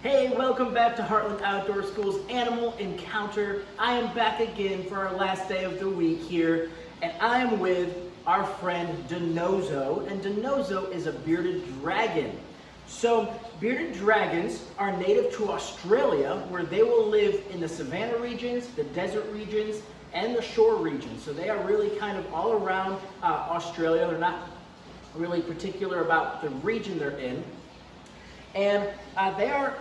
Hey, welcome back to Heartland Outdoor School's Animal Encounter. I am back again for our last day of the week here, and I am with our friend Dinozzo, and Dinozzo is a bearded dragon. So, bearded dragons are native to Australia, where they will live in the savanna regions, the desert regions, and the shore regions. So they are really kind of all around Australia. They're not really particular about the region they're in. And they are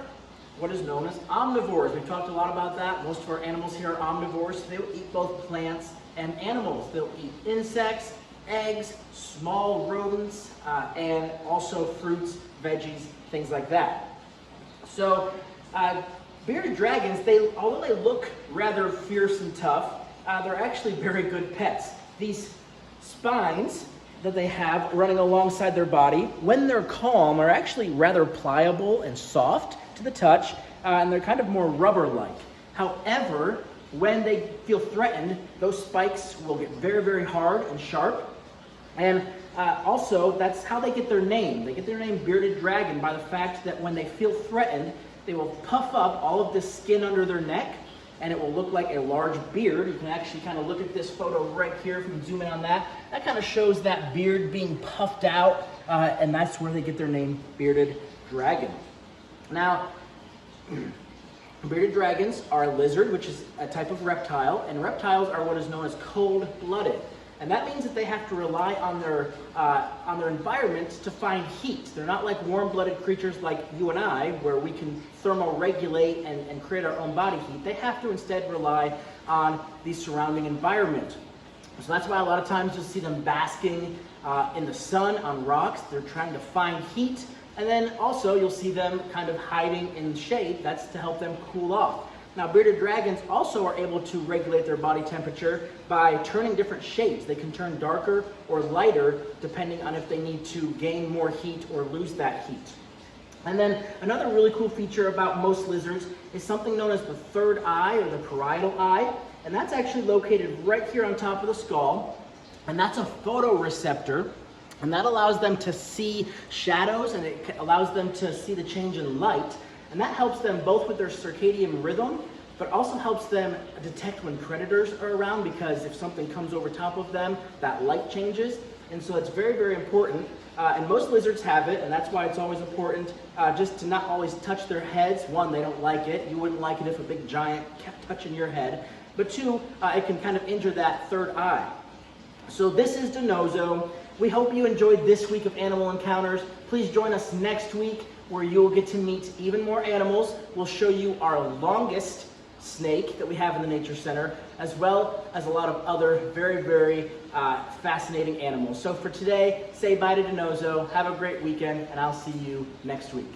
what is known as omnivores. We've talked a lot about that. Most of our animals here are omnivores. They will eat both plants and animals. They'll eat insects, eggs, small rodents, and also fruits, veggies, things like that. So bearded dragons, although they look rather fierce and tough, they're actually very good pets. These spines that they have running alongside their body, when they're calm, are actually rather pliable and soft to the touch, and they're kind of more rubber-like. However, when they feel threatened, those spikes will get very, very hard and sharp. And also, that's how they get their name. They get their name bearded dragon by the fact that when they feel threatened, they will puff up all of the skin under their neck, and it will look like a large beard. You can actually kind of look at this photo right here. If you can zoom in on that, that kind of shows that beard being puffed out, and that's where they get their name, bearded dragon. Now, bearded dragons are a lizard, which is a type of reptile, and reptiles are what is known as cold-blooded. And that means that they have to rely on their environment to find heat. They're not like warm-blooded creatures like you and I, where we can thermoregulate and create our own body heat. They have to instead rely on the surrounding environment. So that's why a lot of times you'll see them basking in the sun on rocks. They're trying to find heat. And then also you'll see them kind of hiding in shade. That's to help them cool off. Now, bearded dragons also are able to regulate their body temperature by turning different shades. They can turn darker or lighter depending on if they need to gain more heat or lose that heat. And then another really cool feature about most lizards is something known as the third eye, or the parietal eye. And that's actually located right here on top of the skull. And that's a photoreceptor. And that allows them to see shadows, and it allows them to see the change in light. And that helps them both with their circadian rhythm, but also helps them detect when predators are around, because if something comes over top of them, that light changes. And so it's very, very important. And most lizards have it, and that's why it's always important just to not always touch their heads. One, they don't like it. You wouldn't like it if a big giant kept touching your head. But two, it can kind of injure that third eye. So this is Dinozzo. We hope you enjoyed this week of Animal Encounters. Please join us next week, where you'll get to meet even more animals. We'll show you our longest snake that we have in the Nature Center, as well as a lot of other very, very fascinating animals. So for today, say bye to Dinozzo, have a great weekend, and I'll see you next week.